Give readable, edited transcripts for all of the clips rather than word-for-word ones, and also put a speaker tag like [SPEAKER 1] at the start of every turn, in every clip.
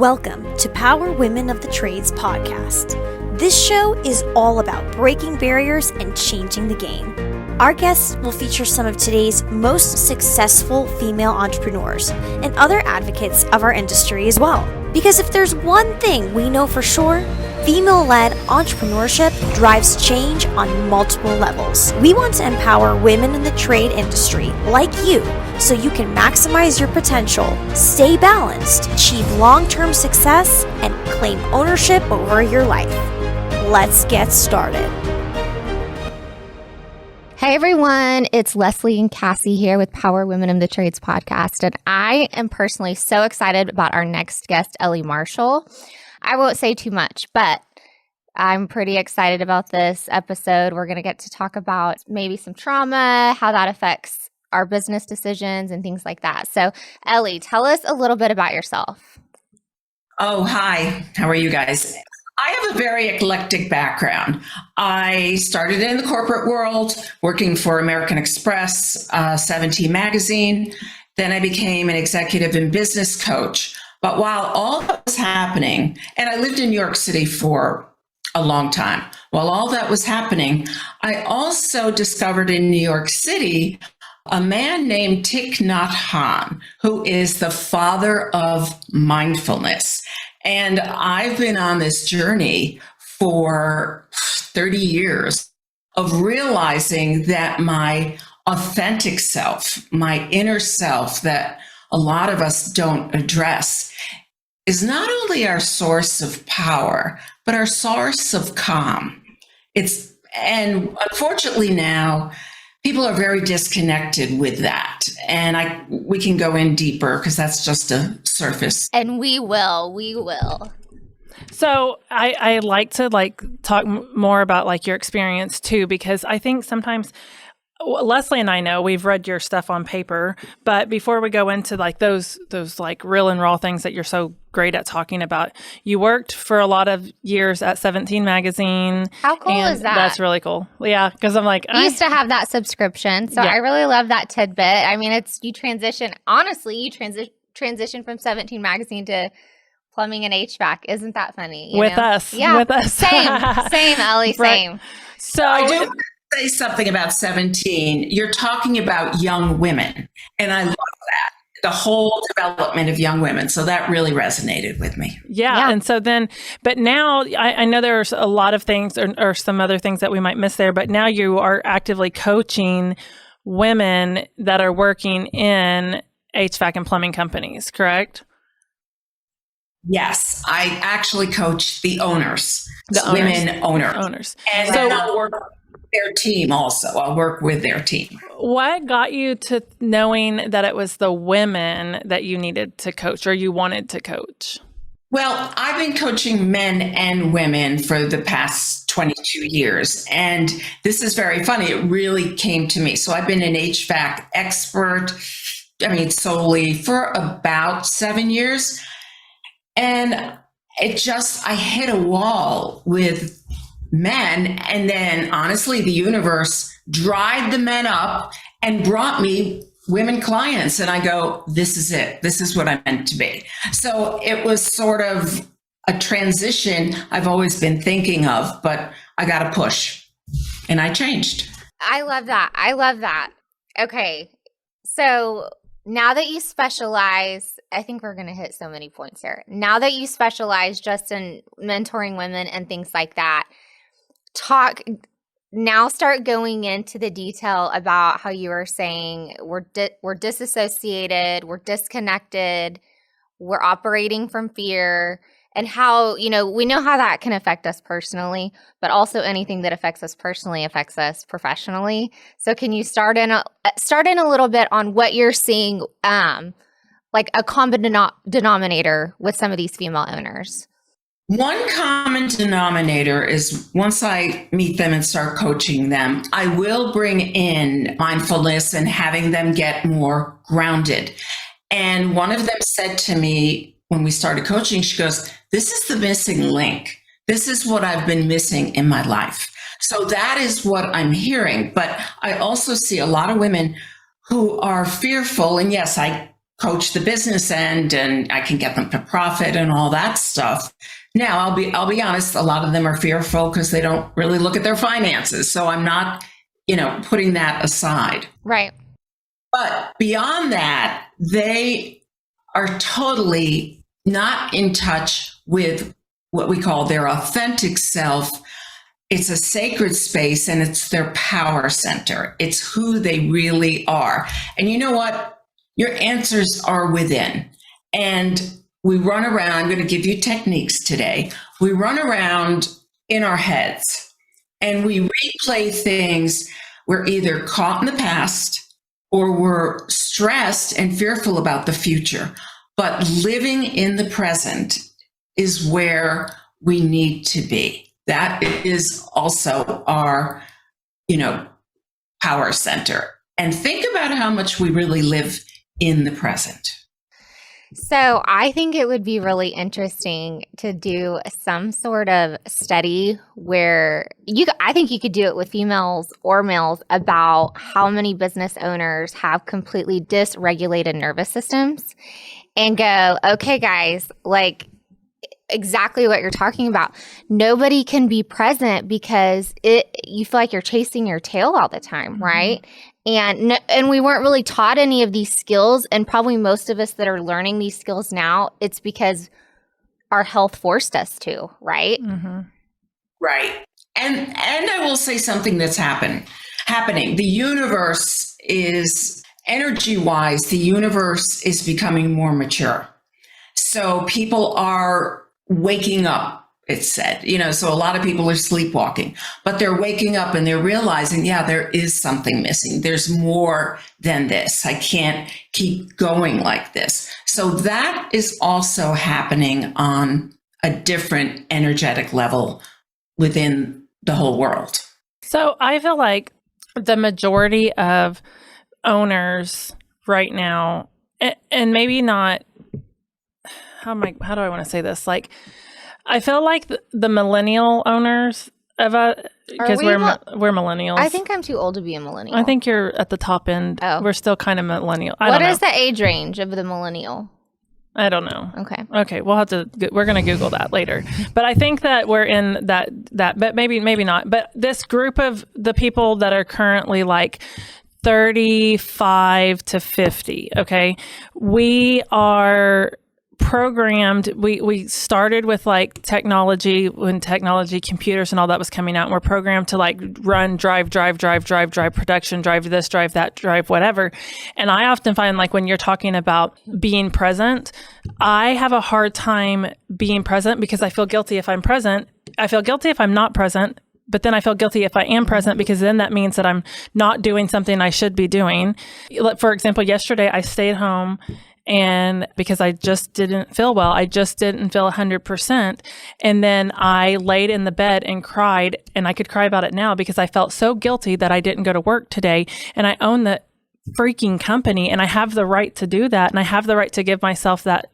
[SPEAKER 1] Welcome to Power Women of the Trades podcast. This show is all about breaking barriers and changing the game. Our guests will feature some of today's most successful female entrepreneurs and other advocates of our industry as well. Because if there's one thing we know for sure, female-led entrepreneurship drives change on multiple levels. We want to empower women in the trade industry like you so you can maximize your potential, stay balanced, achieve long-term success, and claim ownership over your life. Let's get started.
[SPEAKER 2] Hey everyone, it's Leslie and Cassie here with Power Women in the Trades podcast, and I am personally so excited about our next guest, Ellie Marshall. I won't say too much, but I'm pretty excited about this episode. We're going to get to talk about maybe some trauma, how that affects our business decisions and things like that. So Ellie, tell us a little bit about yourself.
[SPEAKER 3] Oh, hi. How are you guys? I have a very eclectic background. I started in the corporate world, working for American Express, 17 magazine. Then I became an executive and business coach. But while all that was happening, and I lived in New York City for a long time, while all that was happening, I also discovered in New York City a man named Thich Nhat Hanh, who is the father of mindfulness. And I've been on this journey for 30 years of realizing that my authentic self, my inner self that a lot of us don't address, is not only our source of power, but our source of calm. And unfortunately now, people are very disconnected with that. And we can go in deeper because that's just a surface.
[SPEAKER 2] And we will.
[SPEAKER 4] So I like to talk more about your experience too, because I think sometimes Leslie and I know we've read your stuff on paper, but before we go into those real and raw things that you're so great at talking about, you worked for a lot of years at 17 magazine.
[SPEAKER 2] How cool is that?
[SPEAKER 4] That's really cool. Yeah, because I'm
[SPEAKER 2] I used to have that subscription, so yeah. I really love that tidbit. I mean, you transition from 17 magazine to plumbing and HVAC. Isn't that funny?
[SPEAKER 4] With us.
[SPEAKER 2] Yeah.
[SPEAKER 4] With us.
[SPEAKER 2] Same, Ellie, same.
[SPEAKER 3] Right. So I do say something about 17. You're talking about young women, and I love that. The whole development of young women. So that really resonated with me.
[SPEAKER 4] Yeah. And so then, but now I know there's a lot of things or some other things that we might miss there, but now you are actively coaching women that are working in HVAC and plumbing companies, correct?
[SPEAKER 3] Yes. I actually coach the owners, women owners. And so I'll work with their team also. I'll work with their team.
[SPEAKER 4] What got you to knowing that it was the women that you needed to coach or you wanted to coach?
[SPEAKER 3] Well, I've been coaching men and women for the past 22 years. And this is very funny. It really came to me. So I've been an HVAC expert, solely for about 7 years. And I hit a wall with men. And then honestly, the universe dried the men up and brought me women clients. And I go, this is it. This is what I'm meant to be. So it was sort of a transition I've always been thinking of, but I got to push and I changed.
[SPEAKER 2] I love that. Okay. So now that you specialize, I think we're going to hit so many points here. Now that you specialize just in mentoring women and things like that, start going into the detail about how you were saying we're disassociated, we're disconnected, we're operating from fear, and how, we know how that can affect us personally, but also anything that affects us personally affects us professionally. So can you start in a little bit on what you're seeing, like a common denominator with some of these female owners?
[SPEAKER 3] One common denominator is once I meet them and start coaching them, I will bring in mindfulness and having them get more grounded. And one of them said to me when we started coaching, she goes, this is the missing link. This is what I've been missing in my life. So that is what I'm hearing. But I also see a lot of women who are fearful. And yes, I coach the business end and I can get them to profit and all that stuff. Now, I'll be honest, a lot of them are fearful because they don't really look at their finances. So I'm not, putting that aside.
[SPEAKER 2] Right.
[SPEAKER 3] But beyond that, they are totally not in touch with what we call their authentic self. It's a sacred space and it's their power center. It's who they really are. And you know what? Your answers are within. And we run around, I'm going to give you techniques today. We run around in our heads and we replay things. We're either caught in the past or we're stressed and fearful about the future. But living in the present is where we need to be. That is also our, power center. And think about how much we really live in the present.
[SPEAKER 2] So I think it would be really interesting to do some sort of study where I think you could do it with females or males about how many business owners have completely dysregulated nervous systems and go, okay, guys, like exactly what you're talking about. Nobody can be present because you feel like you're chasing your tail all the time, right? And we weren't really taught any of these skills. And probably most of us that are learning these skills now, it's because our health forced us to, right?
[SPEAKER 4] Mm-hmm.
[SPEAKER 3] Right. And I will say something that's happening. The universe is, energy-wise, the universe is becoming more mature. So people are waking up. It's said, so a lot of people are sleepwalking, but they're waking up and they're realizing, yeah, there is something missing. There's more than this. I can't keep going like this. So that is also happening on a different energetic level within the whole world.
[SPEAKER 4] So I feel like the majority of owners right now, and maybe not, how do I want to say this? Like, I feel like the millennial owners of because we're millennials.
[SPEAKER 2] I think I'm too old to be a millennial.
[SPEAKER 4] I think you're at the top end. Oh. We're still kind of millennial.
[SPEAKER 2] What is the age range of the millennial?
[SPEAKER 4] I don't know.
[SPEAKER 2] Okay.
[SPEAKER 4] We'll have to. We're going to Google that later. But I think that we're in that. But maybe not. But this group of the people that are currently like 35 to 50. Okay, we are programmed. We started with like technology, when computers and all that was coming out, and we're programmed to like run, drive production, drive this, drive that, drive whatever. And I often find, like, when you're talking about being present, I have a hard time being present because I feel guilty if I'm present. I feel guilty if I'm not present. But then I feel guilty if I am present, because then that means that I'm not doing something I should be doing. For example, yesterday I stayed home, and because I just didn't feel well, I just didn't feel 100%. And then I laid in the bed and cried, and I could cry about it now because I felt so guilty that I didn't go to work today. And I own the freaking company, and I have the right to do that. And I have the right to give myself that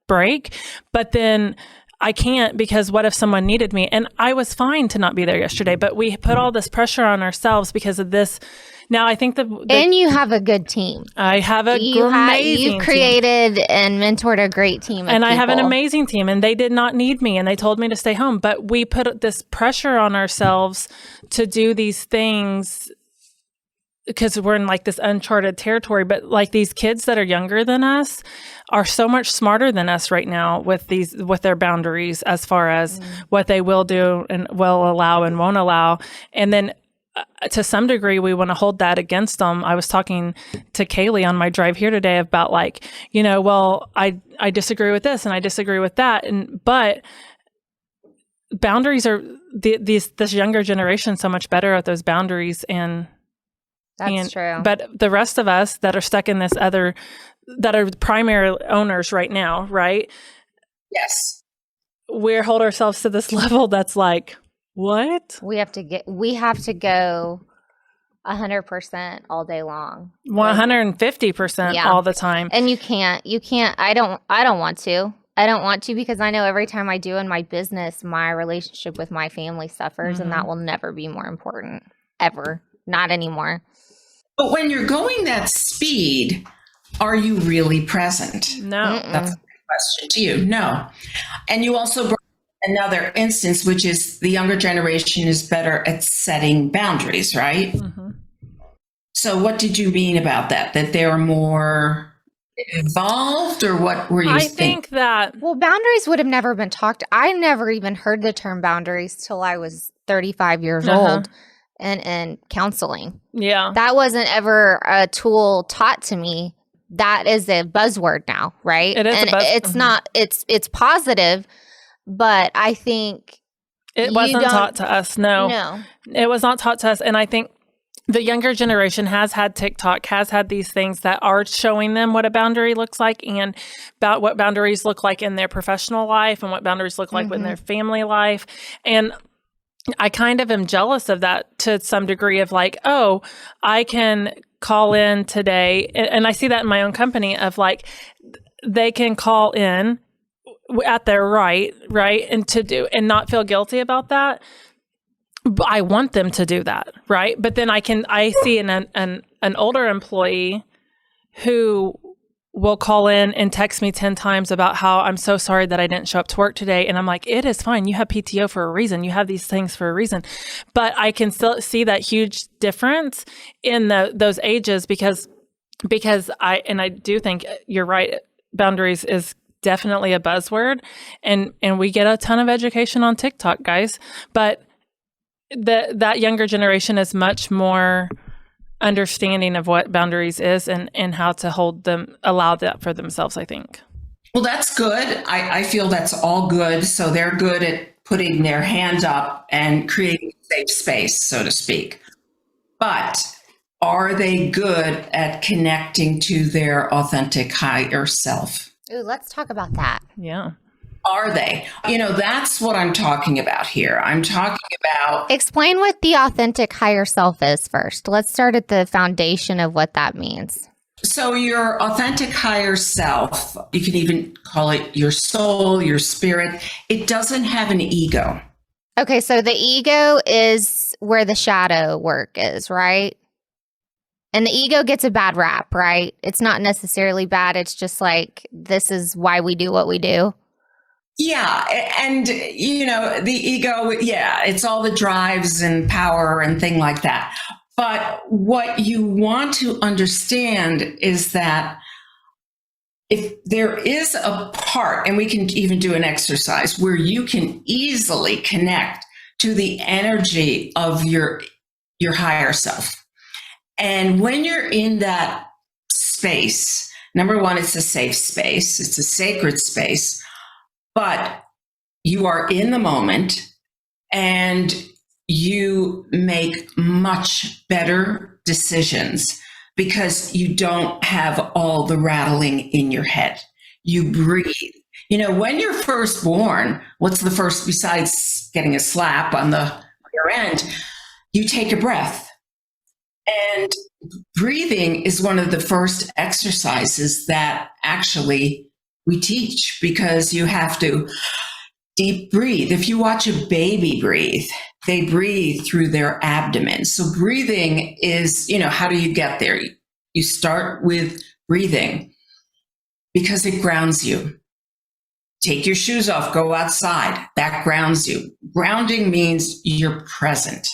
[SPEAKER 4] break. But then I can't, because what if someone needed me? And I was fine to not be there yesterday, but we put all this pressure on ourselves because of this. Now, I think
[SPEAKER 2] and you have a good team.
[SPEAKER 4] I have amazing
[SPEAKER 2] You've created team. And mentored a great team of
[SPEAKER 4] and
[SPEAKER 2] people.
[SPEAKER 4] I have an amazing team, and they did not need me, and they told me to stay home. But we put this pressure on ourselves to do these things because we're in like this uncharted territory. But like, these kids that are younger than us are so much smarter than us right now with their boundaries, as far as what they will do and will allow and won't allow. And then to some degree, we want to hold that against them. I was talking to Kaylee on my drive here today about, like, well, I disagree with this and I disagree with that. But boundaries are this younger generation so much better at those boundaries.
[SPEAKER 2] That's true.
[SPEAKER 4] But the rest of us that are stuck in this other, that are primary owners right now, right?
[SPEAKER 3] Yes.
[SPEAKER 4] We hold ourselves to this level that's like, what?
[SPEAKER 2] We have to go 100% all day long.
[SPEAKER 4] 150% all the time.
[SPEAKER 2] And you can't, I don't want to. I don't want to, because I know every time I do in my business, my relationship with my family suffers, and that will never be more important, ever. Not anymore.
[SPEAKER 3] But when you're going that speed, Are you really present?
[SPEAKER 4] No.
[SPEAKER 3] That's the question to you. No. And you also brought another instance, which is the younger generation is better at setting boundaries, right?
[SPEAKER 4] Mm-hmm.
[SPEAKER 3] So what did you mean about that? That they're more evolved, or what were you
[SPEAKER 4] I
[SPEAKER 3] thinking?
[SPEAKER 4] think that
[SPEAKER 2] Well, boundaries would have never been talked. I never even heard the term boundaries till I was 35 years old and counseling.
[SPEAKER 4] yeah.
[SPEAKER 2] That wasn't ever a tool taught to me. That is a buzzword now, right?
[SPEAKER 4] It is
[SPEAKER 2] and
[SPEAKER 4] a buzz-
[SPEAKER 2] it's not it's positive, but I think
[SPEAKER 4] It
[SPEAKER 2] you
[SPEAKER 4] wasn't
[SPEAKER 2] don't-
[SPEAKER 4] taught to us. No, it was not taught to us. And I think the younger generation has had TikTok, has had these things that are showing them what a boundary looks like and about what boundaries look like in their professional life and what boundaries look like in their family life. And I kind of am jealous of that to some degree of like, oh, I can call in today. And I see that in my own company of like, they can call in at their right, and to do and not feel guilty about that. But I want them to do that, right? But then I see an older employee who will call in and text me 10 times about how I'm so sorry that I didn't show up to work today. And I'm like, it is fine. You have PTO for a reason. You have these things for a reason. But I can still see that huge difference in those ages because I do think you're right. Boundaries is definitely a buzzword, and we get a ton of education on TikTok, guys. But that younger generation is much more understanding of what boundaries is and how to allow that for themselves, I think.
[SPEAKER 3] Well, that's good. I feel that's all good. So they're good at putting their hand up and creating a safe space, so to speak. But are they good at connecting to their authentic higher self?
[SPEAKER 2] Ooh, let's talk about that.
[SPEAKER 4] Yeah.
[SPEAKER 3] Are they? That's what I'm talking about here. I'm talking about.
[SPEAKER 2] Explain what the authentic higher self is first. Let's start at the foundation of what that means.
[SPEAKER 3] So your authentic higher self, you can even call it your soul, your spirit. It doesn't have an ego.
[SPEAKER 2] Okay, so the ego is where the shadow work is, right? And the ego gets a bad rap, right? It's not necessarily bad. It's just like, this is why we do what we do.
[SPEAKER 3] Yeah. And, the ego, it's all the drives and power and thing like that. But what you want to understand is that if there is a part, and we can even do an exercise where you can easily connect to the energy of your higher self. And when you're in that space, number one, it's a safe space. It's a sacred space. But you are in the moment and you make much better decisions because you don't have all the rattling in your head. You breathe. When you're first born, what's the first, besides getting a slap on your end? You take a breath. And breathing is one of the first exercises that actually we teach, because you have to deep breathe. If you watch a baby breathe, they breathe through their abdomen. So breathing is, how do you get there? You start with breathing because it grounds you. Take your shoes off, go outside. That grounds you. Grounding means you're present.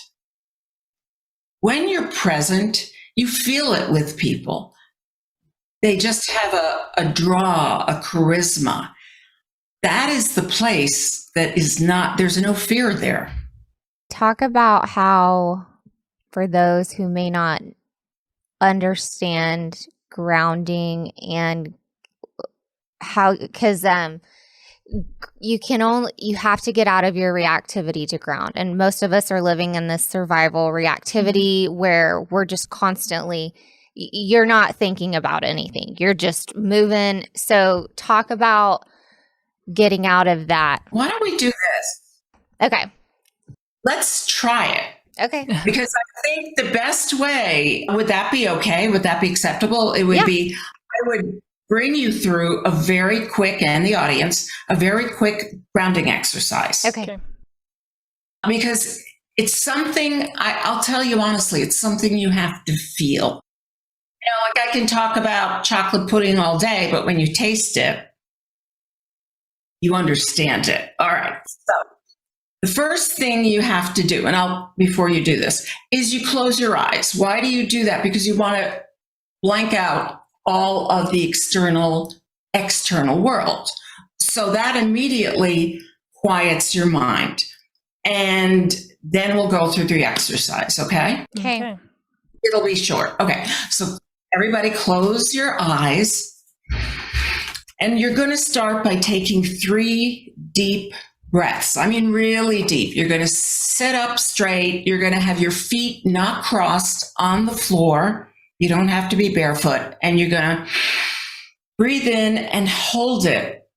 [SPEAKER 3] When you're present, you feel it with people. They just have a draw, a charisma. That is the place that is not, there's no fear there.
[SPEAKER 2] Talk about how, for those who may not understand grounding and how, because you have to get out of your reactivity to ground. And most of us are living in this survival reactivity where we're just constantly, you're not thinking about anything. You're just moving. So talk about getting out of that.
[SPEAKER 3] Why don't we do this?
[SPEAKER 2] Okay.
[SPEAKER 3] Let's try it.
[SPEAKER 2] Okay.
[SPEAKER 3] Because I think the best way, would that be okay? Would that be acceptable? It would be, I would bring you through a very quick, and the audience, a very quick grounding exercise.
[SPEAKER 2] Okay.
[SPEAKER 3] Because it's something, I'll tell you honestly, it's something you have to feel. Like I can talk about chocolate pudding all day, but when you taste it, you understand it. All right. So the first thing you have to do, and before you do this, is you close your eyes. Why do you do that? Because you want to blank out all of the external world. So that immediately quiets your mind. And then we'll go through the exercise, okay?
[SPEAKER 2] Okay.
[SPEAKER 3] It'll be short. Okay. So everybody close your eyes. And you're going to start by taking 3 deep breaths. I mean, really deep. You're going to sit up straight. You're going to have your feet not crossed on the floor. You don't have to be barefoot. And you're going to breathe in and hold it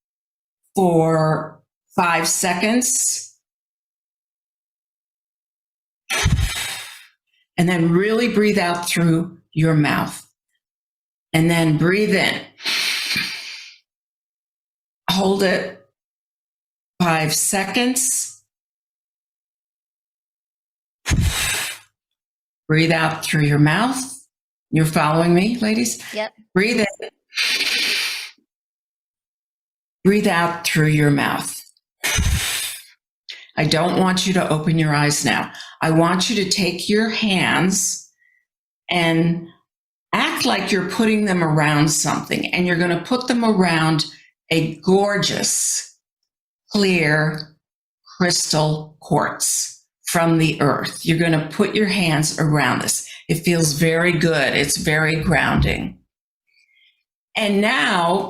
[SPEAKER 3] for 5 seconds. And then really breathe out through your mouth. And then breathe in. Hold it 5 seconds. Breathe out through your mouth. You're following me, ladies?
[SPEAKER 2] Yep.
[SPEAKER 3] Breathe in. Breathe out through your mouth. I don't want you to open your eyes now. I want you to take your hands and act like you're putting them around something, and you're going to put them around a gorgeous, clear, crystal quartz from the earth. You're going to put your hands around this. It feels very good. It's very grounding. And now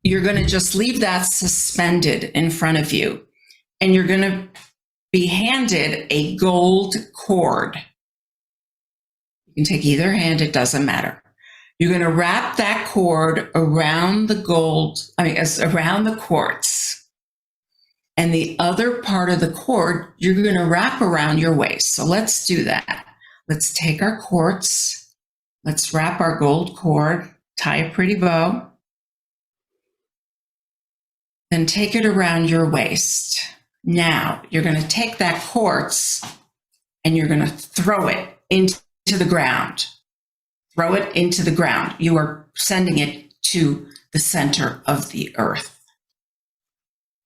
[SPEAKER 3] you're going to just leave that suspended in front of you. And you're going to be handed a gold cord. You can take either hand, it doesn't matter. You're going to wrap that cord around the around the quartz. And the other part of the cord, you're going to wrap around your waist. So let's do that. Let's take our quartz. Let's wrap our gold cord, tie a pretty bow. Then take it around your waist. Now, you're going to take that quartz and you're going to throw it into the ground. Throw it into the ground. You are sending it to the center of the earth.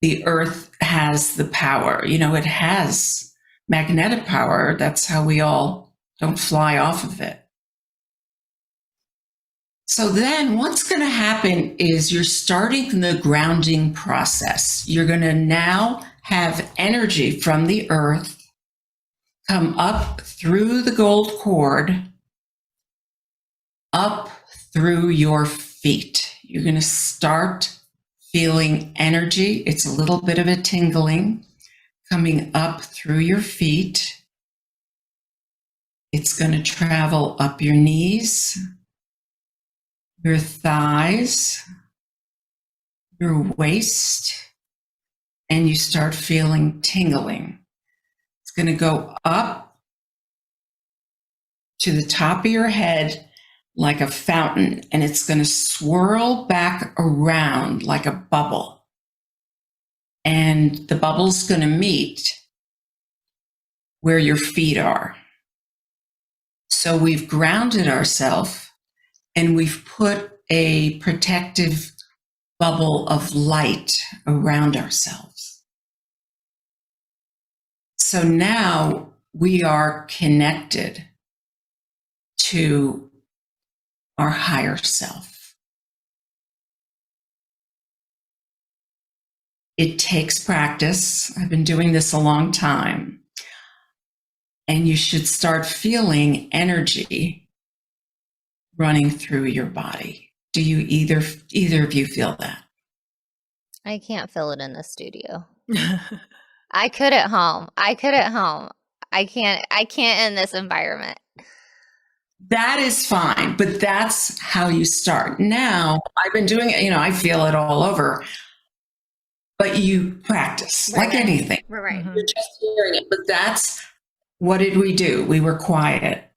[SPEAKER 3] The earth has the power. It has magnetic power. That's how we all don't fly off of it. So then what's going to happen is you're starting the grounding process. You're going to now have energy from the earth come up through the gold cord, up through your feet. You're going to start feeling energy. It's a little bit of a tingling coming up through your feet. It's going to travel up your knees, your thighs, your waist, and you start feeling tingling. It's going to go up to the top of your head like a fountain, and it's going to swirl back around like a bubble. And the bubble's going to meet where your feet are. So we've grounded ourselves, and we've put a protective bubble of light around ourselves. So now we are connected to our higher self. It takes practice. I've been doing this a long time. And you should start feeling energy running through your body. Do you either of you feel that?
[SPEAKER 2] I can't feel it in the studio. I could at home. I can't in this environment.
[SPEAKER 3] That is fine, but that's how you start. Now, I've been doing it, I feel it all over, but you practice like anything.
[SPEAKER 2] Right.
[SPEAKER 3] You're just hearing it, but that's, what did we do? We were quiet.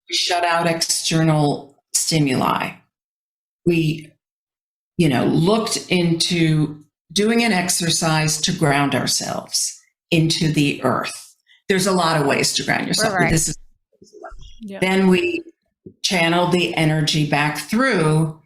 [SPEAKER 3] We shut out external stimuli. We, looked into doing an exercise to ground ourselves into the earth. There's a lot of ways to ground yourself.
[SPEAKER 2] Right.
[SPEAKER 3] But this is
[SPEAKER 4] Yeah.
[SPEAKER 3] Then we channel the energy back through.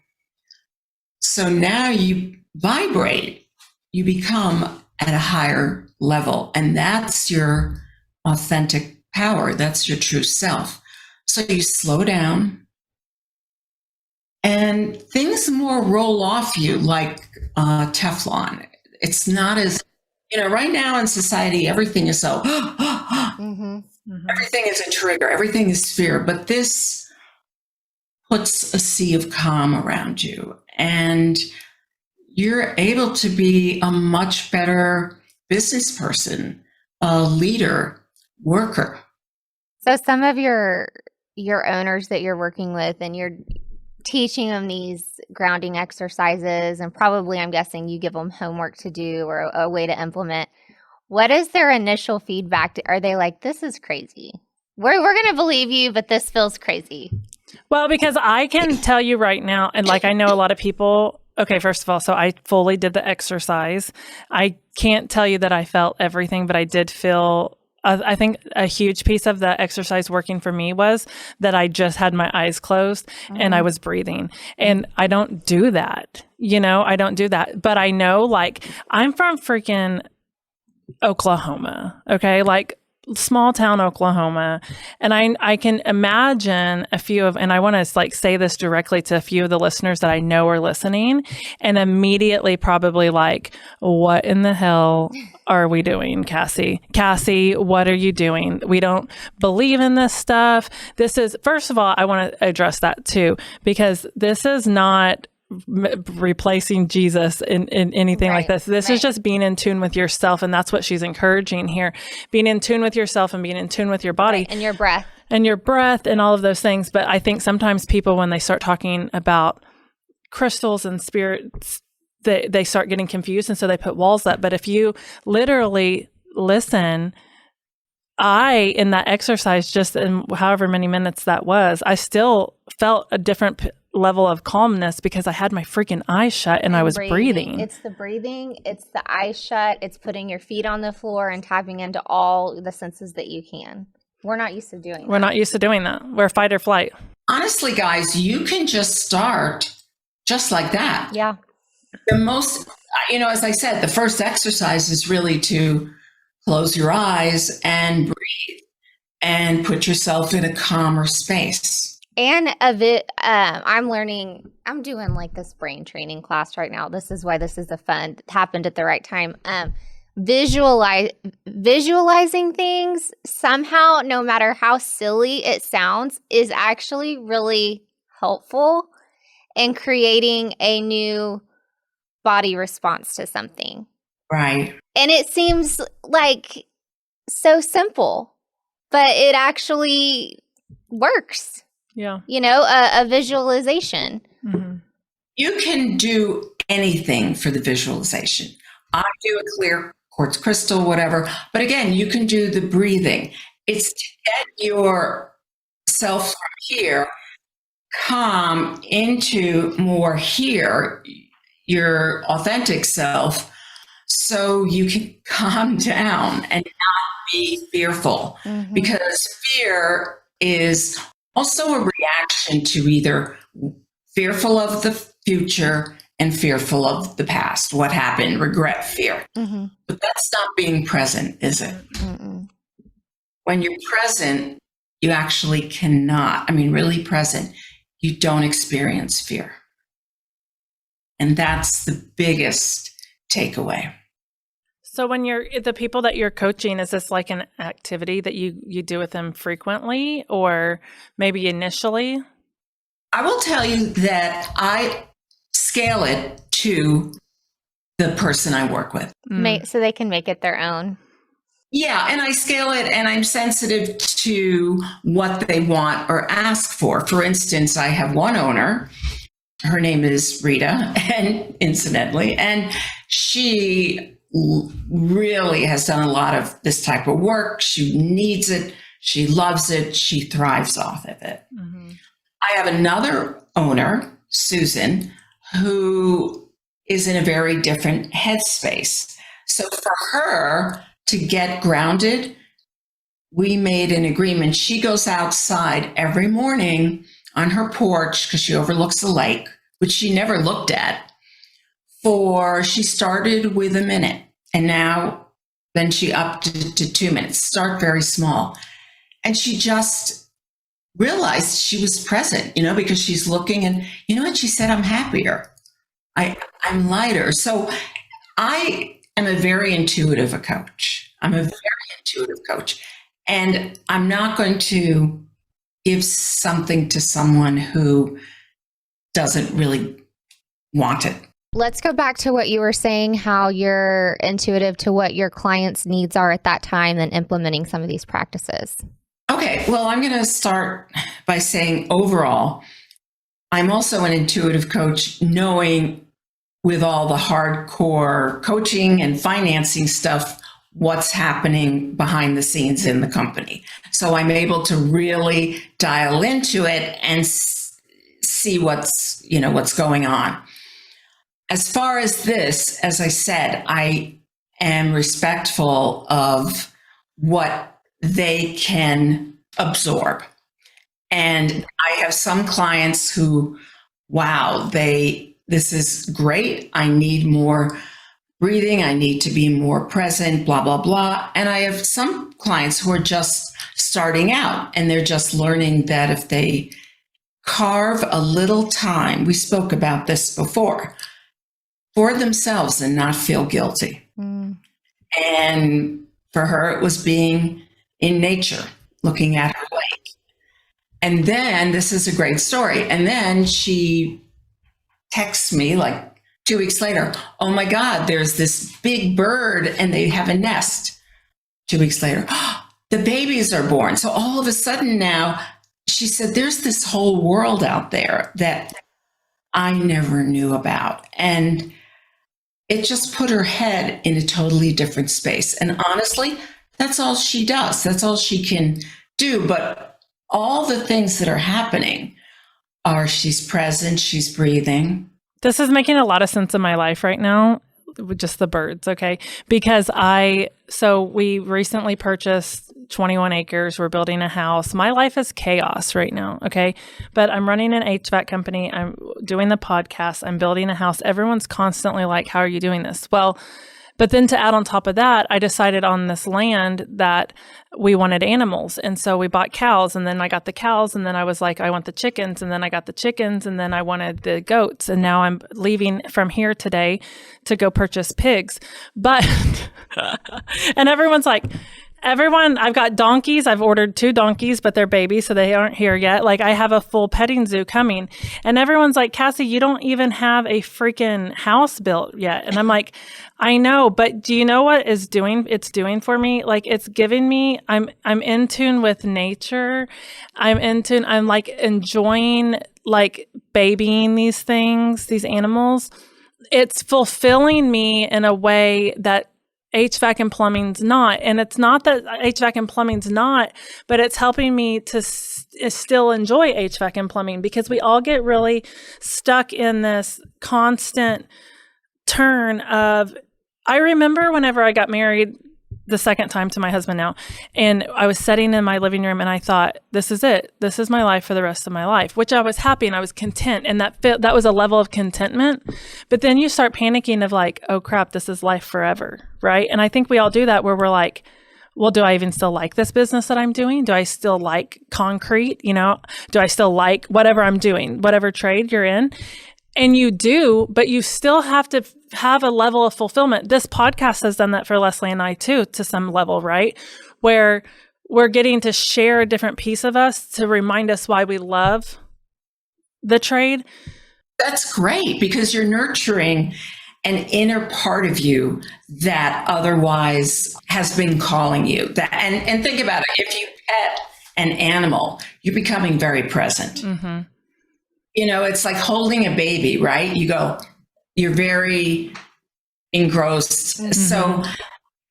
[SPEAKER 3] So now you vibrate, you become at a higher level, and that's your authentic power. That's your true self. So you slow down and things more roll off you like Teflon. It's not as, right now in society, everything is so, everything is a trigger, everything is fear, but this puts a sea of calm around you, and you're able to be a much better business person, a leader, worker.
[SPEAKER 2] So some of your owners that you're working with, and you're teaching them these grounding exercises, and probably, I'm guessing, you give them homework to do or a way to implement. What is their initial feedback? Are they like, this is crazy? We're going to believe you, but this feels crazy.
[SPEAKER 4] Well, because I can tell you right now, and like I know a lot of people, okay, first of all, so I fully did the exercise. I can't tell you that I felt everything, but I did feel, I think a huge piece of the exercise working for me was that I just had my eyes closed and I was breathing. And I don't do that, I don't do that. But I know, like, I'm from freaking Oklahoma, okay? Like, small town Oklahoma, and I can imagine a few of, and I want to like say this directly to a few of the listeners that I know are listening, and immediately probably like, what in the hell are we doing, Cassie? Cassie, what are you doing? We don't believe in this stuff. This is, first of all, I want to address that too, because this is not replacing Jesus in anything like this. This is just being in tune with yourself. And that's what she's encouraging here. Being in tune with yourself and being in tune with your body.
[SPEAKER 2] Right. And your breath.
[SPEAKER 4] And your breath and all of those things. But I think sometimes people, when they start talking about crystals and spirits, they start getting confused. And so they put walls up. But if you literally listen, in that exercise, just in however many minutes that was, I still felt a different level of calmness because I had my freaking eyes shut and I was breathing.
[SPEAKER 2] It's the breathing, it's the eyes shut, it's putting your feet on the floor and tapping into all the senses that you can. We're not used to doing that.
[SPEAKER 4] We're not used to doing that. We're fight or flight.
[SPEAKER 3] Honestly, guys, you can just start just like that.
[SPEAKER 2] Yeah.
[SPEAKER 3] The most, as I said, the first exercise is really to close your eyes and breathe and put yourself in a calmer space.
[SPEAKER 2] And I'm doing like this brain training class right now. This is why this is it happened at the right time. Visualizing things somehow, no matter how silly it sounds, is actually really helpful in creating a new body response to something.
[SPEAKER 3] Right.
[SPEAKER 2] And it seems like so simple, but it actually works.
[SPEAKER 4] Yeah.
[SPEAKER 2] A visualization.
[SPEAKER 4] Mm-hmm.
[SPEAKER 3] You can do anything for the visualization. I do a clear quartz crystal, whatever. But again, you can do the breathing. It's to get yourself from here, calm into more here, your authentic self, so you can calm down and not be fearful. Mm-hmm. Because fear is also a reaction to either fearful of the future and fearful of the past, what happened, regret, fear. Mm-hmm. But that's not being present, is it? Mm-mm. When you're present, you actually cannot, really present, you don't experience fear. And that's the biggest takeaway.
[SPEAKER 4] So when you're the people that you're coaching, is this like an activity that you do with them frequently or maybe initially?
[SPEAKER 3] I will tell you that I scale it to the person I work with.
[SPEAKER 2] So they can make it their own.
[SPEAKER 3] Yeah, and I scale it and I'm sensitive to what they want or ask for. For instance, I have one owner, her name is Rita, and incidentally, and she really has done a lot of this type of work. She needs it. She loves it. She thrives off of it. Mm-hmm. I have another owner, Susan, who is in a very different headspace. So for her to get grounded, we made an agreement. She goes outside every morning on her porch because she overlooks the lake, which she never looked at, she started with a minute, and then she upped it to 2 minutes. Start very small. And she just realized she was present, because she's looking, and you know what she said? I'm happier. I'm lighter. So I am a very intuitive coach. And I'm not going to give something to someone who doesn't really want it.
[SPEAKER 2] Let's go back to what you were saying, how you're intuitive to what your clients' needs are at that time and implementing some of these practices.
[SPEAKER 3] Okay, well, I'm going to start by saying overall, I'm also an intuitive coach, knowing with all the hardcore coaching and financing stuff, what's happening behind the scenes in the company. So I'm able to really dial into it and see what's going on. As far as this, as I said, I am respectful of what they can absorb. And I have some clients who, wow, this is great. I need more breathing. I need to be more present, blah, blah, blah. And I have some clients who are just starting out, and they're just learning that if they carve a little time, we spoke about this before, for themselves and not feel guilty. And for her, it was being in nature, looking at her lake. And then, this is a great story. And then she texts me like 2 weeks later, oh my God, there's this big bird and they have a nest. 2 weeks later, the babies are born. So all of a sudden now, she said, there's this whole world out there that I never knew about. And it just put her head in a totally different space. And honestly, that's all she does. That's all she can do. But all the things that are happening are she's present, she's breathing.
[SPEAKER 4] This is making a lot of sense in my life right now with just the birds, okay? Because we recently purchased 21 acres. We're building a house. My life is chaos right now, okay? But I'm running an HVAC company. I'm doing the podcast. I'm building a house. Everyone's constantly like, how are you doing this? Well, but then to add on top of that, I decided on this land that we wanted animals. And so we bought cows, and then I got the cows, and then I was like, I want the chickens, and then I got the chickens, and then I wanted the goats. And now I'm leaving from here today to go purchase pigs. But, and everyone's like, I've got donkeys. I've ordered 2 donkeys, but they're babies, so they aren't here yet. Like, I have a full petting zoo coming. And everyone's like, Cassie, you don't even have a freaking house built yet. And I'm like, I know, but do you know what it's doing for me? Like, it's giving me, I'm in tune with nature. I'm like enjoying like babying these things, these animals. It's fulfilling me in a way that HVAC and plumbing's not. And it's not that HVAC and plumbing's not, but it's helping me to still enjoy HVAC and plumbing, because we all get really stuck in this constant turn of, I remember whenever I got married the second time to my husband now, and I was sitting in my living room and I thought, this is it. This is my life for the rest of my life, which I was happy and I was content. And that was a level of contentment. But then you start panicking of like, oh crap, this is life forever. Right. And I think we all do that, where we're like, well, do I even still like this business that I'm doing? Do I still like concrete? Do I still like whatever I'm doing, whatever trade you're in? And you do, but you still have to have a level of fulfillment. This podcast has done that for Leslie and I too, to some level, right? Where we're getting to share a different piece of us to remind us why we love the trade.
[SPEAKER 3] That's great, because you're nurturing an inner part of you that otherwise has been calling you. And think about it. If you pet an animal, you're becoming very present.
[SPEAKER 4] Mm-hmm.
[SPEAKER 3] It's like holding a baby, right? You're very engrossed. Mm-hmm. So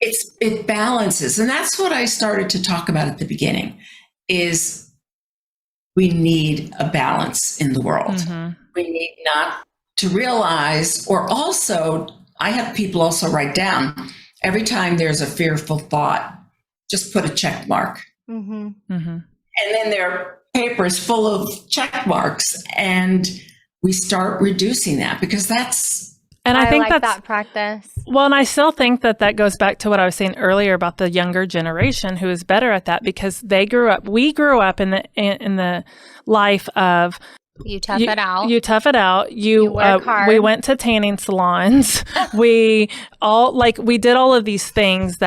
[SPEAKER 3] it balances. And that's what I started to talk about at the beginning, is we need a balance in the world. Mm-hmm. We need not to realize, or also, I have people also write down, every time there's a fearful thought, just put a check mark.
[SPEAKER 2] Mm-hmm.
[SPEAKER 3] Mm-hmm. And then they're paper is full of check marks, and we start reducing that because that's.
[SPEAKER 4] And I think
[SPEAKER 2] like
[SPEAKER 4] that's
[SPEAKER 2] that practice.
[SPEAKER 4] Well, and I still think that goes back to what I was saying earlier about the younger generation who is better at that because we grew up in the life of
[SPEAKER 2] You tough it out.
[SPEAKER 4] You tough it out. You
[SPEAKER 2] work hard.
[SPEAKER 4] We went to tanning salons. we did all of these things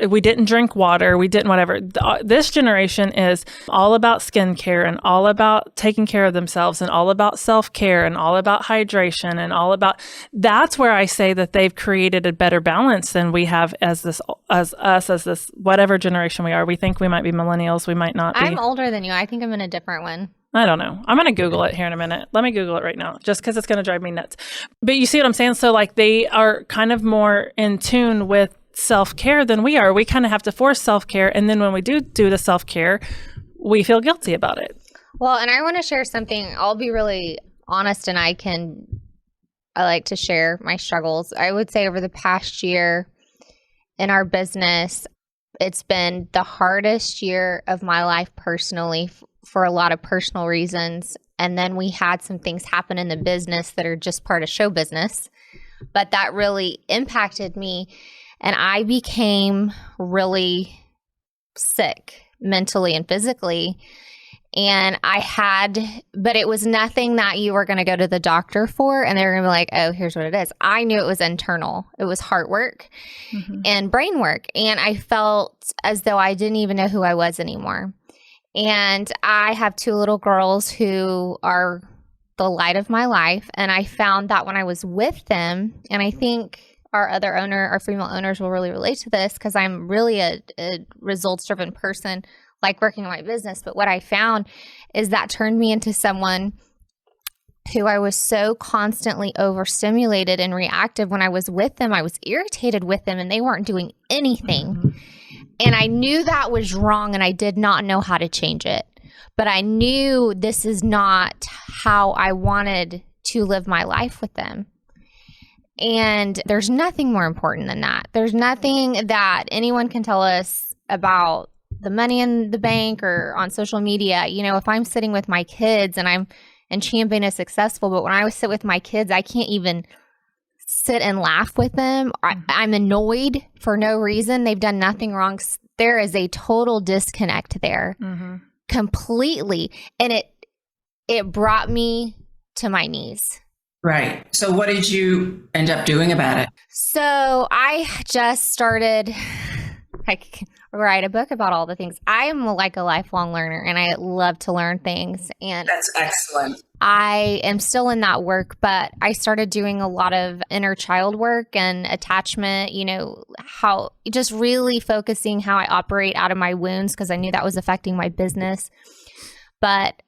[SPEAKER 4] we didn't drink water. We didn't whatever. This generation is all about skincare and all about taking care of themselves and all about self-care and all about hydration and all about, that's where I say that they've created a better balance than we have as this whatever generation we are. We think we might be millennials. We might not be.
[SPEAKER 2] I'm older than you. I think I'm in a different one.
[SPEAKER 4] I don't know. I'm going to Google it here in a minute. Let me Google it right now, just because it's going to drive me nuts. But you see what I'm saying? So like they are kind of more in tune with self-care than we are. We kind of have to force self-care. And then when we do the self-care, we feel guilty about it.
[SPEAKER 2] Well, and I want to share something. I'll be really honest, and I like to share my struggles. I would say over the past year in our business, it's been the hardest year of my life personally for a lot of personal reasons. And then we had some things happen in the business that are just part of show business, but that really impacted me. And I became really sick mentally and physically. And but it was nothing that you were going to go to the doctor for. And they were going to be like, oh, here's what it is. I knew it was internal. It was heart work and brain work. And I felt as though I didn't even know who I was anymore. And I have 2 little girls who are the light of my life. And I found that when I was with them, and I think our female owners will really relate to this because I'm really a results-driven person, like working on my business. But what I found is that turned me into someone who I was so constantly overstimulated and reactive. When I was with them, I was irritated with them and they weren't doing anything. And I knew that was wrong and I did not know how to change it. But I knew this is not how I wanted to live my life with them. And there's nothing more important than that. There's nothing that anyone can tell us about the money in the bank or on social media. You know, if I'm sitting with my kids and Champion is successful, but when I sit with my kids, I can't even sit and laugh with them. I'm annoyed for no reason. They've done nothing wrong. There is a total disconnect there completely. And it brought me to my knees.
[SPEAKER 3] Right. So what did you end up doing about it?
[SPEAKER 2] So I just started, write a book about all the things. I am like a lifelong learner and I love to learn things. And
[SPEAKER 3] that's excellent.
[SPEAKER 2] I am still in that work, but I started doing a lot of inner child work and attachment, how just really focusing how I operate out of my wounds because I knew that was affecting my business. But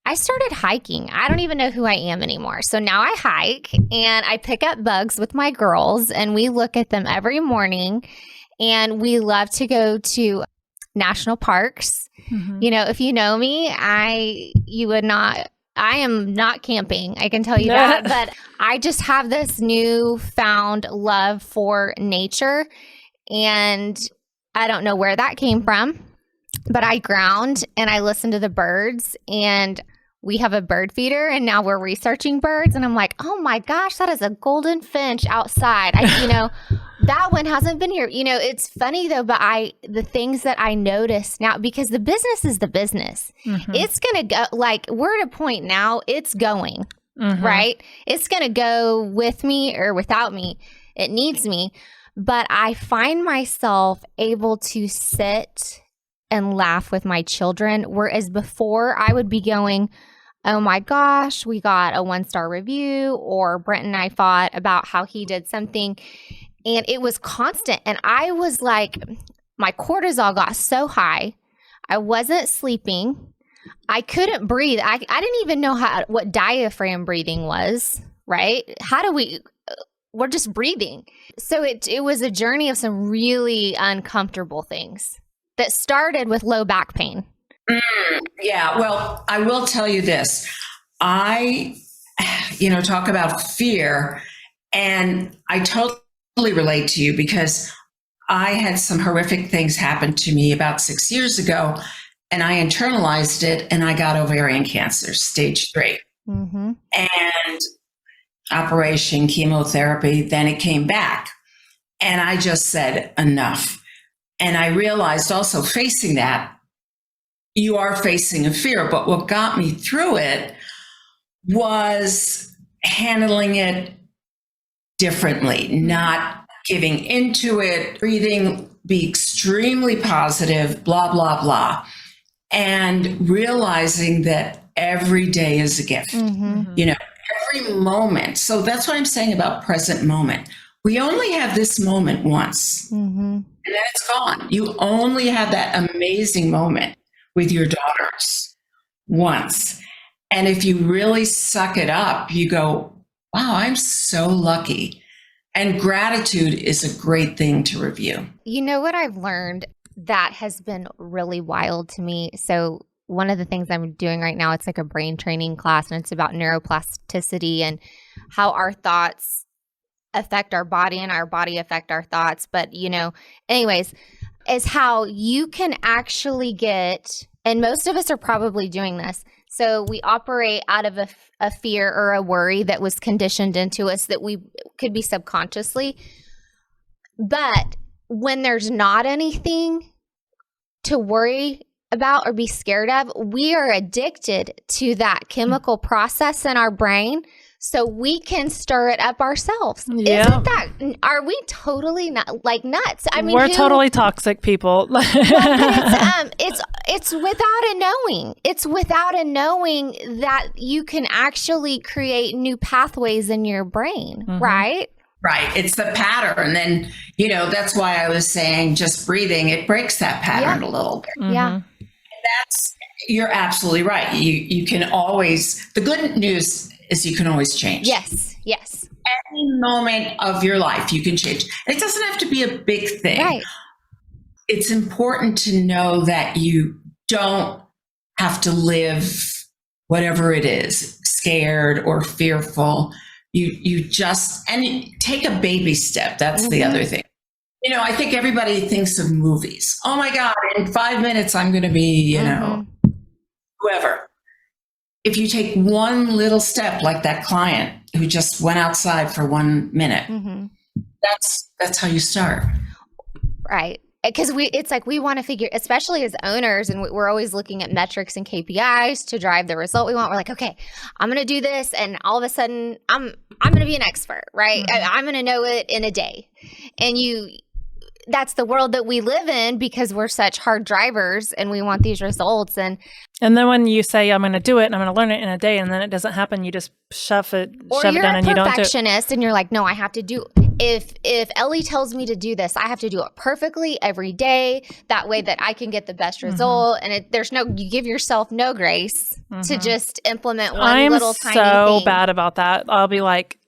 [SPEAKER 2] I started hiking. I don't even know who I am anymore. So now I hike and I pick up bugs with my girls and we look at them every morning. And we love to go to national parks. If you know me, I am not camping. I can tell you that. But I just have this newfound love for nature. And I don't know where that came from, but I ground and I listen to the birds. And we have a bird feeder and now we're researching birds. And I'm like, oh my gosh, that is a golden finch outside. That one hasn't been here. It's funny though, but the things that I notice now, because the business is the business, it's going to go, like we're at a point now, it's going, right? It's going to go with me or without me. It needs me. But I find myself able to sit and laugh with my children, whereas before I would be going, oh my gosh, we got a 1-star review, or Brent and I fought about how he did something. And it was constant. And I was like, my cortisol got so high. I wasn't sleeping. I couldn't breathe. I didn't even know what diaphragm breathing was, right? We're just breathing. So it was a journey of some really uncomfortable things that started with low back pain.
[SPEAKER 3] Yeah. Well, I will tell you this. I, talk about fear, and I totally relate to you because I had some horrific things happen to me about 6 years ago. and I internalized it, and I got ovarian cancer, stage 3.
[SPEAKER 2] Mm-hmm.
[SPEAKER 3] And operation, chemotherapy, then it came back. And I just said, enough. And I realized also facing that, you are facing a fear. But what got me through it was handling it differently, not giving into it, breathing, be extremely positive, blah, blah, blah. And realizing that every day is a gift, you know, every moment. So that's what I'm saying about present moment. We only have this moment once, and then it's gone. You only have that amazing moment with your daughters once. And if you really suck it up, you go, wow, I'm so lucky. And gratitude is a great thing to review.
[SPEAKER 2] You know what I've learned that has been really wild to me? So one of the things I'm doing right now, it's like a brain training class, and it's about neuroplasticity and how our thoughts affect our body and our body affect our thoughts. But, you know, anyways, is how you can actually get, and most of us are probably doing this. So we operate out of a fear or a worry that was conditioned into us that we could be subconsciously. But when there's not anything to worry about or be scared of, we are addicted to that chemical process in our brain, so we can stir it up ourselves.
[SPEAKER 4] Yeah.
[SPEAKER 2] Isn't that, are we totally not like nuts? I mean,
[SPEAKER 4] we're totally toxic people.
[SPEAKER 2] Well, but it's without a knowing. It's without a knowing that you can actually create new pathways in your brain, right?
[SPEAKER 3] Right. It's the pattern. And then, you know, that's why I was saying just breathing, it breaks that pattern a little bit.
[SPEAKER 2] Yeah.
[SPEAKER 3] You're absolutely right. You can always, the good news is you can always change.
[SPEAKER 2] Yes.
[SPEAKER 3] Any moment of your life you can change. It doesn't have to be a big thing.
[SPEAKER 2] Right.
[SPEAKER 3] It's important to know that you don't have to live whatever it is, scared or fearful. You just, and take a baby step. That's the other thing. You know, I think everybody thinks of movies. Oh my God, in 5 minutes, I'm going to be, you know, whoever. If you take one little step, like that client who just went outside for 1 minute, that's how you start.
[SPEAKER 2] Right. Because it's like we want to figure, especially as owners, and we're always looking at metrics and KPIs to drive the result we want. We're like, okay, I'm going to do this, and all of a sudden, I'm going to be an expert, right? I'm going to know it in a day. And that's the world that we live in because we're such hard drivers, and we want these results. And
[SPEAKER 4] then when you say I'm going to do it and I'm going to learn it in a day, and then it doesn't happen, you just shove it down, and you don't do it. Or you're a
[SPEAKER 2] perfectionist, and you're like, no, I have to do. If Ellie tells me to do this, I have to do it perfectly every day. That way, that I can get the best result. And you give yourself no grace to just implement one little tiny thing.
[SPEAKER 4] I'm so bad about that. I'll be like,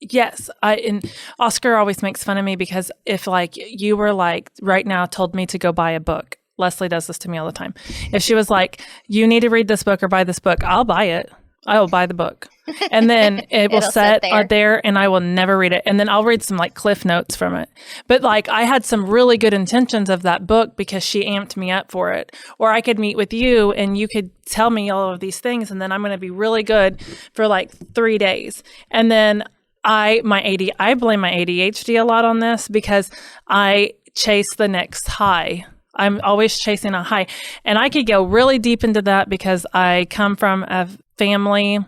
[SPEAKER 4] yes, and Oscar always makes fun of me because if like you were like right now told me to go buy a book, Leslie does this to me all the time. If she was like, you need to read this book or buy this book, I'll buy it. I will buy the book. And then it will sit there and I will never read it. And then I'll read some like cliff notes from it. But like I had some really good intentions of that book because she amped me up for it. Or I could meet with you and you could tell me all of these things and then I'm going to be really good for like 3 days. And then I blame my ADHD a lot on this because I chase the next high. I'm always chasing a high. And I could go really deep into that because I come from a family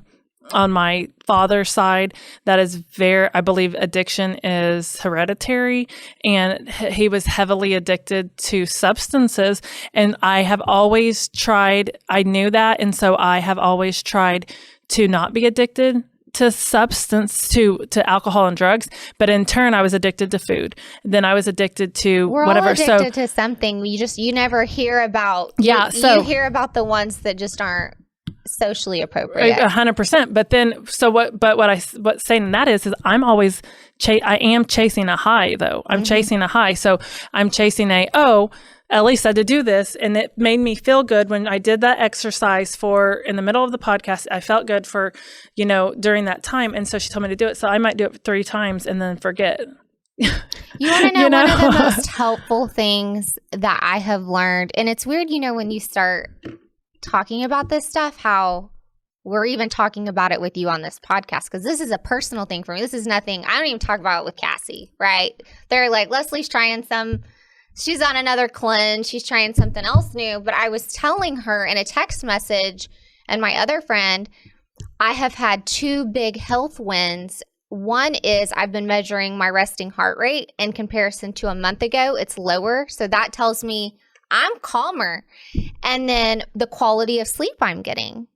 [SPEAKER 4] on my father's side that is I believe addiction is hereditary, and he was heavily addicted to substances. And I have always tried, I knew that. And so I have always tried to not be addicted to substance, to alcohol and drugs, but in turn I was addicted to food. Then I was addicted to
[SPEAKER 2] We're
[SPEAKER 4] whatever.
[SPEAKER 2] All addicted to something. You never hear about. You hear about the ones that just aren't socially appropriate.
[SPEAKER 4] 100%. But then, what's saying that is I'm always I am chasing a high though. I'm chasing a high. So I'm chasing Ellie said to do this, and it made me feel good when I did that exercise in the middle of the podcast. I felt good for, during that time. And so she told me to do it. So I might do it 3 times and then forget.
[SPEAKER 2] You want to know, one of the most helpful things that I have learned, and it's weird, when you start talking about this stuff, how we're even talking about it with you on this podcast, because this is a personal thing for me. This is nothing, I don't even talk about it with Cassie, right? They're like, Leslie's trying she's on another cleanse, she's trying something else new. But I was telling her in a text message, and my other friend, I have had 2 big health wins. One is I've been measuring my resting heart rate in comparison to a month ago. It's lower. So that tells me I'm calmer. And then the quality of sleep I'm getting.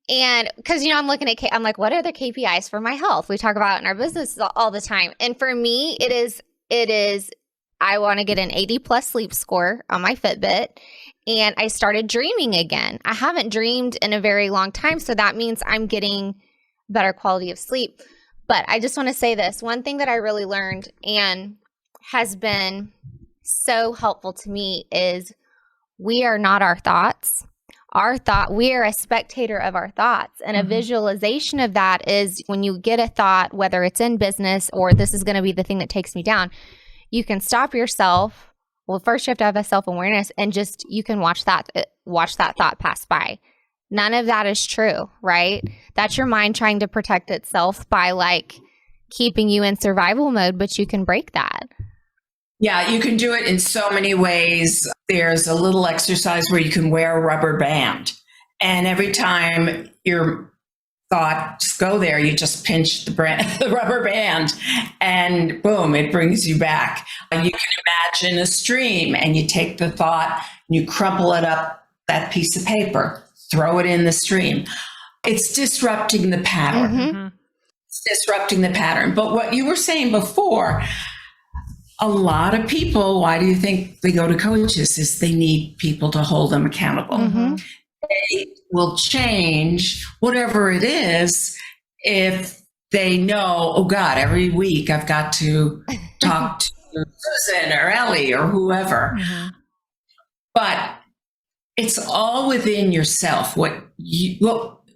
[SPEAKER 2] And because, I'm looking at, I'm like, what are the KPIs for my health? We talk about it in our business all the time. And for me, it is, I want to get an 80 plus sleep score on my Fitbit. And I started dreaming again. I haven't dreamed in a very long time. So that means I'm getting better quality of sleep. But I just want to say this. One thing that I really learned and has been so helpful to me is we are not our thoughts. We are a spectator of our thoughts. And a visualization of that is when you get a thought, whether it's in business or this is going to be the thing that takes me down, you can stop yourself. Well, first you have to have a self-awareness and just, you can watch that thought pass by. None of that is true, right? That's your mind trying to protect itself by keeping you in survival mode, but you can break that.
[SPEAKER 3] Yeah, you can do it in so many ways. There's a little exercise where you can wear a rubber band. And every time your thoughts go there, you just pinch the rubber band and boom, it brings you back. You can imagine a stream and you take the thought and you crumple it up, that piece of paper, throw it in the stream. It's disrupting the pattern.
[SPEAKER 2] Mm-hmm.
[SPEAKER 3] It's disrupting the pattern. But what you were saying before, a lot of people, why do you think they go to coaches? Is they need people to hold them accountable.
[SPEAKER 2] Mm-hmm.
[SPEAKER 3] They will change whatever it is if they know, oh God, every week I've got to talk to Susan or Ellie or whoever.
[SPEAKER 2] Mm-hmm.
[SPEAKER 3] But it's all within yourself. What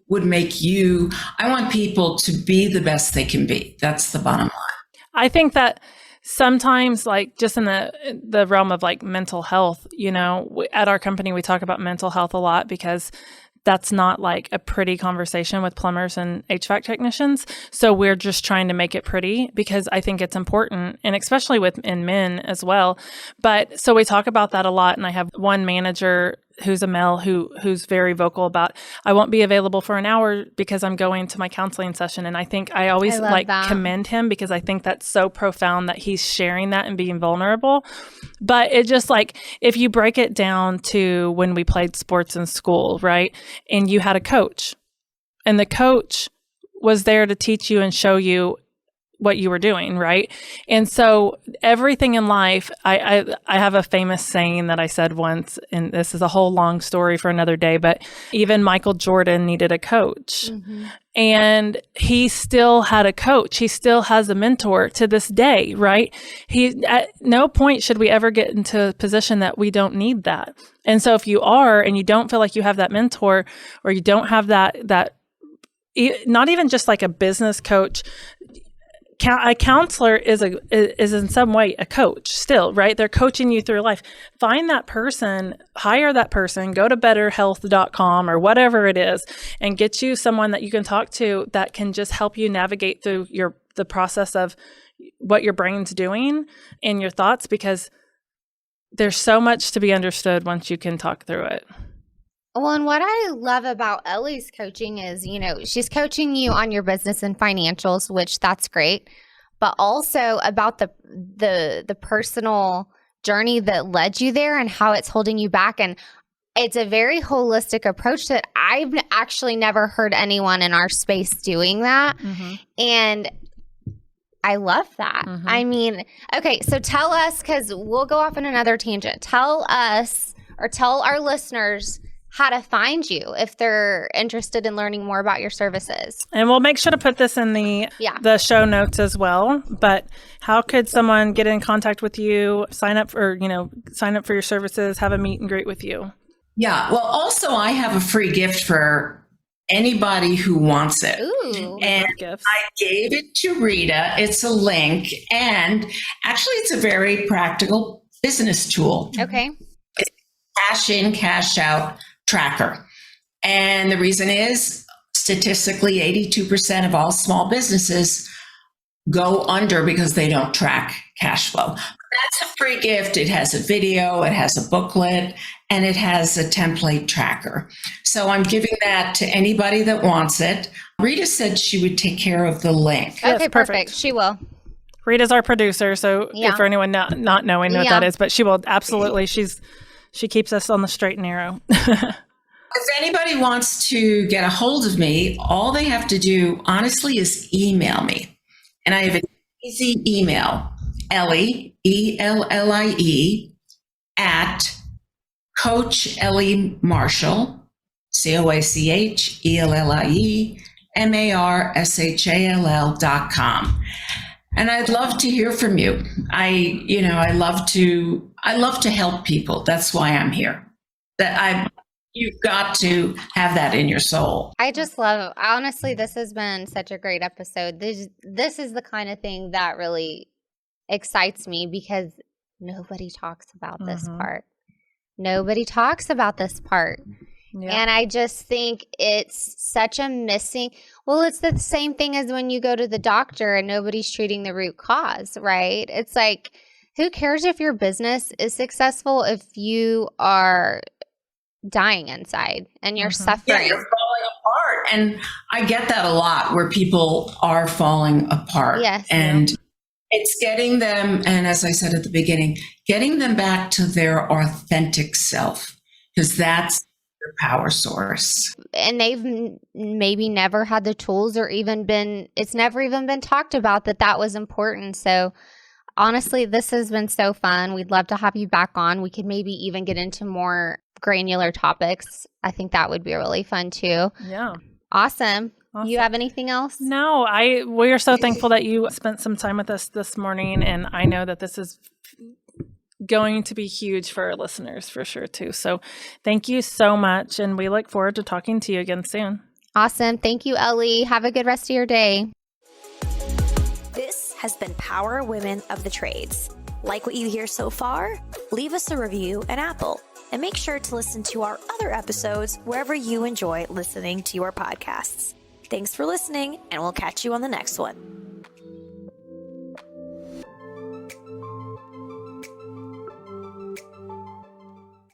[SPEAKER 3] would make you, I want people to be the best they can be. That's the bottom line.
[SPEAKER 4] I think that sometimes, just in the realm of mental health, at our company, we talk about mental health a lot because that's not a pretty conversation with plumbers and HVAC technicians. So we're just trying to make it pretty because I think it's important, and especially in men as well. But so we talk about that a lot. And I have one manager who's a male who's very vocal about, I won't be available for an hour because I'm going to my counseling session. And I think I always commend him because I think that's so profound that he's sharing that and being vulnerable. But it just if you break it down to when we played sports in school, right? And you had a coach and the coach was there to teach you and show you what you were doing, right? And so everything in life, I have a famous saying that I said once, and this is a whole long story for another day, but even Michael Jordan needed a coach. Mm-hmm. And he still had a coach. He still has a mentor to this day, right? At no point should we ever get into a position that we don't need that. And so if you are, and you don't feel like you have that mentor, or you don't have that not even just a business coach, a counselor is in some way a coach still, right? They're coaching you through life. Find that person, hire that person, go to betterhealth.com or whatever it is, and get you someone that you can talk to that can just help you navigate through the process of what your brain's doing and your thoughts, because there's so much to be understood once you can talk through it.
[SPEAKER 2] Well, and what I love about Ellie's coaching is, she's coaching you on your business and financials, which that's great, but also about the personal journey that led you there and how it's holding you back. And it's a very holistic approach that I've actually never heard anyone in our space doing that. Mm-hmm. And I love that. Mm-hmm. I mean, okay, so tell us, because we'll go off on another tangent. Tell us, or tell our listeners, how to find you if they're interested in learning more about your services.
[SPEAKER 4] And we'll make sure to put this in the show notes as well. But how could someone get in contact with you, sign up for your services, have a meet and greet with you?
[SPEAKER 3] Yeah. Well, also I have a free gift for anybody who wants it.
[SPEAKER 2] Ooh.
[SPEAKER 3] And
[SPEAKER 4] Gifts.
[SPEAKER 3] I gave it to Rita. It's a link. And actually, it's a very practical business tool.
[SPEAKER 2] Okay.
[SPEAKER 3] Cash in, cash out tracker. And the reason is statistically 82% of all small businesses go under because they don't track cash flow. That's a free gift. It has a video, it has a booklet, and it has a template tracker. So I'm giving that to anybody that wants it. Rita said she would take care of the link.
[SPEAKER 4] Yes,
[SPEAKER 2] Okay, perfect. She will.
[SPEAKER 4] Rita's our producer, so
[SPEAKER 2] Yeah.
[SPEAKER 4] for anyone not knowing what
[SPEAKER 2] Yeah.
[SPEAKER 4] that is, but she will absolutely. She keeps us on the straight and narrow.
[SPEAKER 3] If anybody wants to get a hold of me, all they have to do, honestly, is email me. And I have an easy email, Ellie, ELLIE, at Coach Ellie Marshall, CoachEllieMarshall.com. And I'd love to hear from you. I love to help people. That's why I'm here. You've got to have that in your soul.
[SPEAKER 2] I just love, honestly, this has been such a great episode. This is the kind of thing that really excites me because nobody talks about this part. Nobody talks about this part.
[SPEAKER 4] Yeah.
[SPEAKER 2] And I just think it's such a missing. Well, it's the same thing as when you go to the doctor and nobody's treating the root cause, right? It's like, who cares if your business is successful if you are dying inside and you're suffering?
[SPEAKER 3] Yeah, you're falling apart. And I get that a lot where people are falling apart.
[SPEAKER 2] Yes.
[SPEAKER 3] And it's getting them, and as I said at the beginning, getting them back to their authentic self, because that's their power source.
[SPEAKER 2] And they've maybe never had the tools or it's never even been talked about that was important. So honestly, this has been so fun. We'd love to have you back on. We could maybe even get into more granular topics. I think that would be really fun too.
[SPEAKER 4] Yeah.
[SPEAKER 2] Awesome. You have anything else?
[SPEAKER 4] No, we are so thankful that you spent some time with us this morning, and I know that this is going to be huge for our listeners for sure too. So thank you so much, and we look forward to talking to you again soon.
[SPEAKER 2] Awesome. Thank you, Ellie. Have a good rest of your day.
[SPEAKER 1] This has been Power Women of the Trades. Like what you hear so far? Leave us a review in Apple, and make sure to listen to our other episodes wherever you enjoy listening to your podcasts. Thanks for listening, and we'll catch you on the next one.